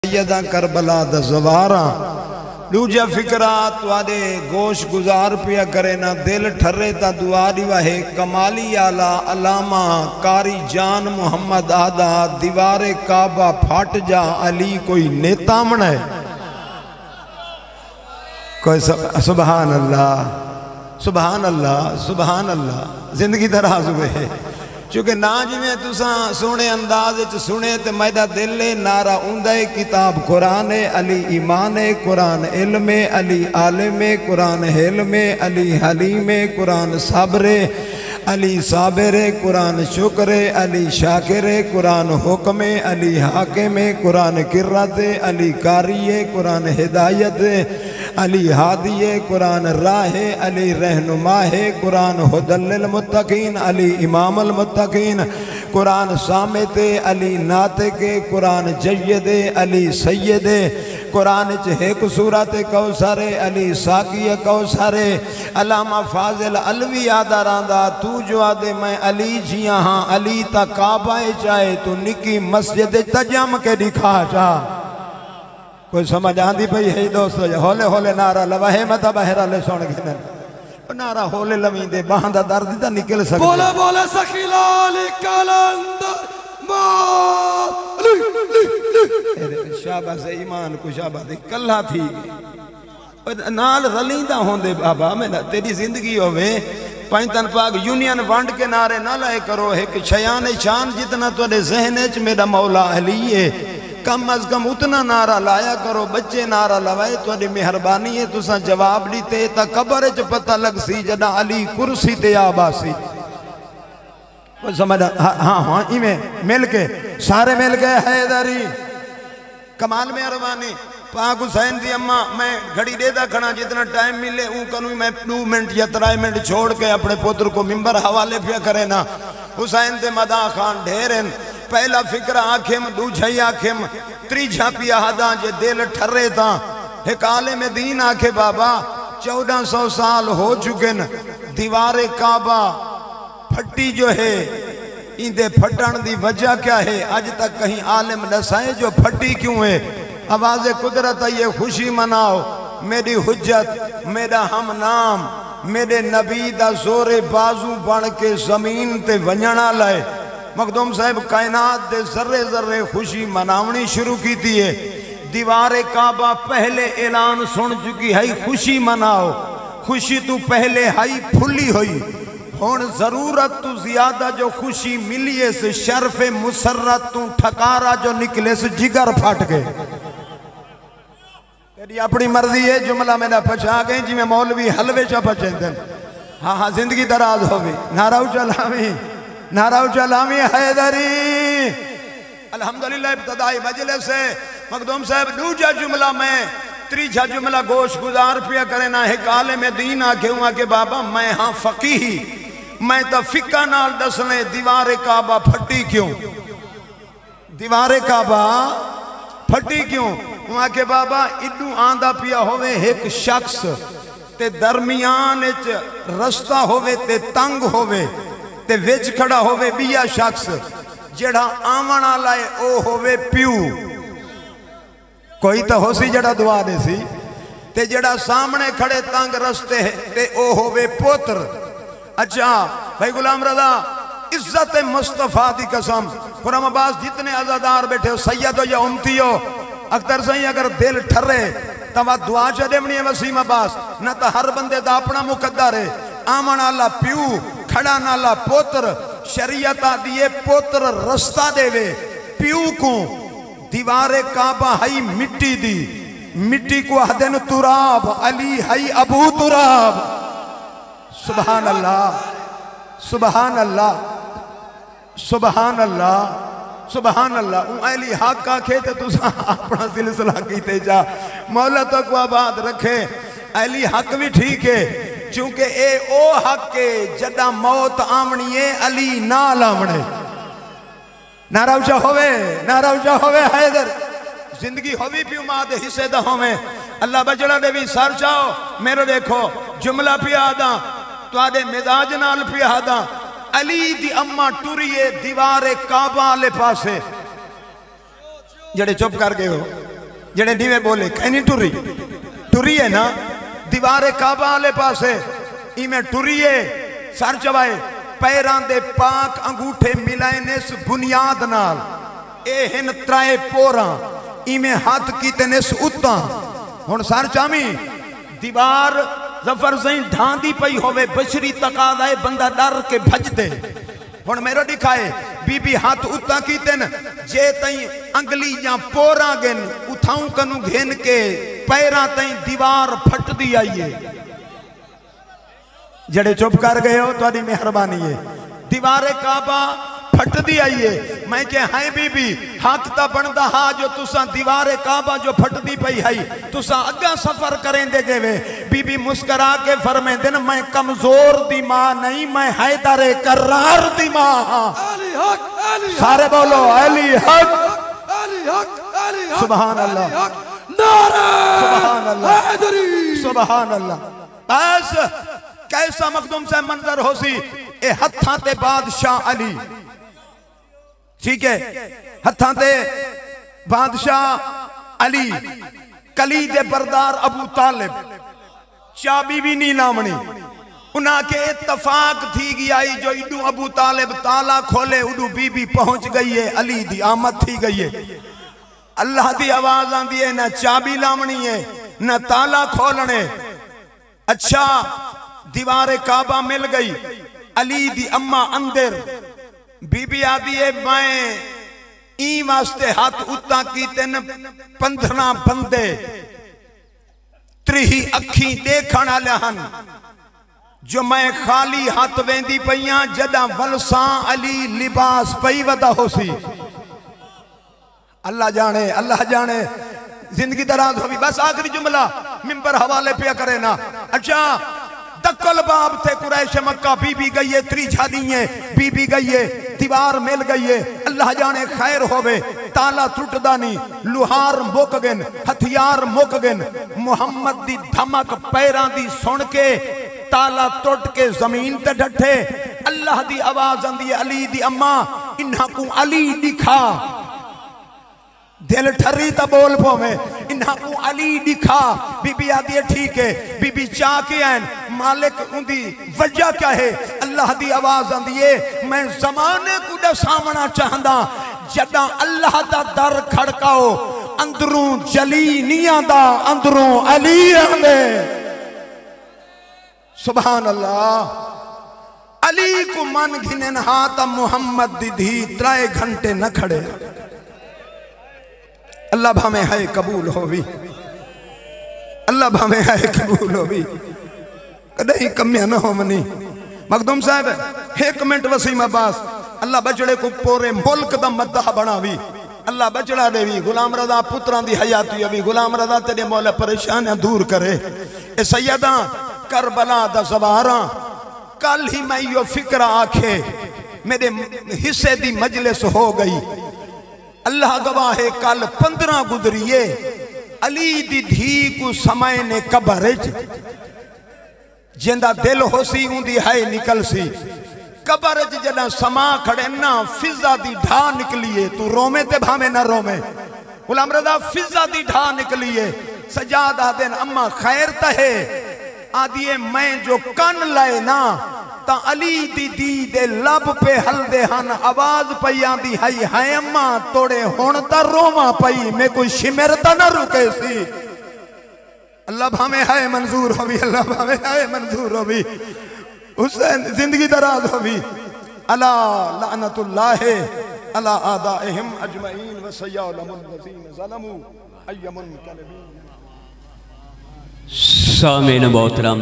Syeda Karbala दा ज़वारा दूजा फिक्रा तुआदे गोश गुजार पिया करे ना दिल ठर्रे ता दुआ दी वाहे कमाली आला अलामा कारी जान मोहम्मद आदा दीवारे काबा फट जा अली कोई नेता मने कोई सुभान अल्लाह सुभान अल्लाह सुभान अल्लाह। जिंदगी दराज हुए चूंकि ना जिमें तुसा सोने अंदाज सुने तो मैदा दिल नारा उंदा किताब कुरान अली ईमान कुरान इल्म अली आलिम कुरान हिल्म अली हलीम कुरान साबरे अली साबिर कुरान शुक्र अली शाकिर कुरान हुक्म अली हाकिम कुरान किर्रत अली कारी कुरान हिदायत अली हादिये कुरान राह अली रहनुमाह कुरान हुदल मुत्तकीन अली इमामुल मुत्तकीन कुरान सामित अली नातिक कुरान जय्यद अली सैयद कुरान एक सूरत कौसर अली साकी कौसर अलामा फाजिल अलवी आदा रांदा तू जो आदे मैं अली जिया हाँ अली ता काबाए चाहे तू निकी मस्जिद तजम के दिखा जा। कोई समझ आंदी पई है दोस्तों होले होले नारा लवाहे मत बहरा ले सुन के नारा होले लवी दे बांदा दर्द दा निकल सके बोले बोले सखीला अली कलंदर शाबाश ईमान को शाबाश कल्ला थी नाल रलींदा होंदे बाबा मैं तेरी जिंदगी होवे पंजतन पाक यूनियन वंड के नारे ना लाए करो एक शयान शान जितना तुहाडे ज़हन च मेरा मौला अली है कम अज कम उतना नारा लाया करो बच्चे नारा लवाए तुहाडी मेहरबानी है तुसा जवाब दीते ता कब्र च पता लग सी जदा अली कुर्सी ते आबासी समझ हाँ हाँ इवें मिल के सारे मिल गए हैदरी कमाल मेहरबानी पाक हुसैन दी अम्मा मैं घड़ी देदा खड़ा जितना टाइम मिले ऊ कनु मैं 2 मिनट या 3 मिनट छोड़ के अपने पुत्र को मिंबर हवाले पिया करे ना हुसैन दे मदा खान ढेरन पहला फिक्रा आखिम दूजा आखिम त्रीजा पिया हदा जे दिल ठर्रे ता एक आलिम दीन आखे बाबा 1400 साल हो चुके न दीवारे काबा फटी जो है इंदे फटन दी वजह क्या है आज तक कहीं आलिम दसाए जो फटी क्यों है। आवाज कुदरत ये खुशी मनाओ मेरी हुज्जत मेरा हम नाम मेरे नबी दा जोरे बाजू बन के जमीन ते वंजणा लाए मखदूम साहब कायनात दे जर्रे जर्रे खुशी मनावनी शुरू की थी है। दीवारे काबा पहले ऐलान सुन चुकी है खुशी मनाओ खुशी तू पहले हाई फुली हुई हुण जरूरत तू ज्यादा जो खुशी मिली है से शर्फे मुसर्रत तू ठकारा जो निकले से जिगर फट गए तेरी अपनी मर्जी है जुमला मेरा पछा गए जिमें मौलवी हलवे चा पचेंदन हाँ हाँ जिंदगी दराज होगी नाराउ चलामी हैदरी अल्हम्दुलिल्लाह इब्तदाई मजलिस से मखदूम साहब दूजा जुमला में त्रीजा जुमला गोश गुजार पिया करे ना एक आलिम दीन आखे हुआ के बाबा मैं हाँ फकीही मैं तो फिक्का नाल दसने दीवारे काबा फटी क्यों दीवारे काबा फटी क्यों वहां के बाबा इडू आंदा पिया होवे एक शख्स ते दरमियान रस्ता होवे ते तंग होवे ते विच खड़ा होवे बिया शख्स जेड़ा आवन वाला है ओ होवे प्यू कोई तो हो सी जड़ा दुआ दे सी ते जड़ा सामने खड़े तंग रस्ते ते ओ होवे पुत्र। अच्छा भाई गुलाम रजा इज्जत मुस्तफा दी कसम खुरम अब्बास जितने आजादार बैठे हो सैयद हो या उम्मती हो अख्तर सही अगर दिल ठर्रे तब दुआ चढ़नी है वसीम अब्बास न तो हर बंदे का अपना मुकद्दर है आमन वाला प्यू खड़ा नाला पुत्र शरीयत दिए पुत्र रस्ता देवे प्यू को दीवारे काबा हई मिट्टी दी मिट्टी को हदन तुराब अली हई अबू तुराब सुभान अल्लाह सुभान अल्लाह सुभान अल्लाह सुभान अल्लाह अली हक आखे तो तुसा अपना सिलसिला कीते जा मौला तो को आबाद रखे अली हक भी ठीक है क्योंकि ए ओ हक है जदा मौत आमनी है अली ना लावणे नारा ऊंचा होवे हैदर जिंदगी होवी भी मां दे हिस्से दा होवे अल्लाह बजड़ा दे भी सर चाओ मेरे देखो जुमला पिया आदा तुहाडे मिजाज नाल पिया आदा अली दी अम्मा टुरिए दीवारे काबा वाले पासे जड़े चुप कर गए हो जेड़े नीवे बोले कहनी टुरी टुरी है ना दीवारे काबा आले पासे इमें टुरीए सर चवाए पैरां दे पाक अंगूठे मिलाए ने इस बुनियाद नाल ए हिन त्राए पोरा इमें हाथ कीते ने इस उत्ता हुण सर चामी दीवार जफर सही ढांदी पई होवे बशरी तकादा है बंदा डर के भज दे हुण मेरो दिखाए बीबी हाथ उत्ता कीते न जे तई अंगली या पोरा गेन उठाऊं कनु घेन के पैरा तई दीवार फट दी आई है जड़े चुप कर गए हो तो मेहरबानी है दीवारे काबा फट दी आई है मैं के हाय बीबी हक ता बनदा हा जो तुसा दीवारे काबा जो फट दी पई है तुसा अगा सफर करेंदे जेवे बीबी मुस्कुरा के फरमांदे न मैं कमजोर दी मां नहीं मैं हैदर करार दी मां अली हक सारे बोलो अली हक अली हक अली हक सुभान अल्लाह नारा सुभान अल्लाह हैदरी सुभान अल्लाह बस कैसा मखदूम से मंजर हो सी ए हत्थां ते बादशाह अली ठीक है हत्थां ते बादशाह अली कली दे बरदार अबू तालिब चाबी भी नहीं लावनी उना के इत्तफाक थी गई आई जो इडू अबू तालिब ताला खोले उडू बीबी पहुंच गई है अली दी आमद थी गई है अल्लाह दी आवाज आंदी है ना चाबी लावनी है ना ताला खोलने अच्छा दीवारे काबा मिल गई अली दी अम्मा अंदर बीबी आदि है मैं ई वास्ते हाथ उत्ता कीते न 15 बंदे त्रिही अखी देखण वाले हन जो मैं खाली हाथ वेंदी पईयां जदा वलसा अली लिबास पई वदा होसी अल्लाह जाने जिंदगी दराज होगी बस आखिरी जुमला मिंबर हवाले पे करे ना अच्छा दक्कल बाब थे कुरैश मक्का बीबी गई है त्री झादी है बीबी गई है दीवार मिल गई है अल्लाह जाने खैर होवे ताला टुटदा नहीं लुहार मुक गन हथियार मुक गन मुहम्मद दी धमक पैरां दी सुन के ताला टुट के जमीन ते डठे अल्लाह दी आवाज आंदी है अली दी अम्मा इन्हां को अली दिखा दिल ठरी तो बोल पोवे इन्हां को अली दिखा बीबी आदि है ठीक है बीबी चा के आन मालिक उंदी वजह क्या है अल्लाह दी आवाज आंदी है मैं जमाने को दसावना चाहंदा जदा अल्लाह दा दर खड़काओ अंदरों जली नहीं आंदा अंदरों अली आंदे सुभान अल्लाह अली को मन घिनन हाथ मुहम्मद दी धी 3 घंटे न खड़े अल्लाह भावे है कबूल होवी अल्लाह भावे है कबूल होवी कदे कमिया न हो मनी मखदूम साहब 1 मिनट वसीम अब्बास अल्लाह बचड़े को पूरे मुल्क दा मद्दाह बनावी अल्लाह बचड़ा देवी गुलाम रजा पुत्रां दी हयाती अभी गुलाम रजा तेरे मौला परेशानियां दूर करे ए सैयदा करबला दा सवारा कल ही मैं यो फिक्र आखे मेरे हिस्से दी मजलिस हो गई अल्लाह गवाह है कल 15 गुजरिए अली दी धी को समय ने कबर जिंदा दिल होसी उंदी है निकल सी कबर जदा समा खड़े ना फिजा दी ढा निकलिए तू रोमे ते भावे ना रोमे गुलाम रजा फिजा दी ढा निकलिए सजाद आदन अम्मा खैर तहे आदिए मैं जो कन लाए ना ता अली दी दी दे लब पे हलदे हन आवाज पई आंदी है अम्मा तोड़े हुण ता रोवा पई मैं कोई शिमर ता ना रुके सी अल्लाह भावे है मंजूर होवी अल्लाह भावे है मंजूर होवी हुसैन जिंदगी दराज होवी अला लानतुल्लाह अला आदाइहिम अजमईन व सय्यलमुल लजीन ज़लमू अय्यमुन कलबीन सामीन मोहतरम।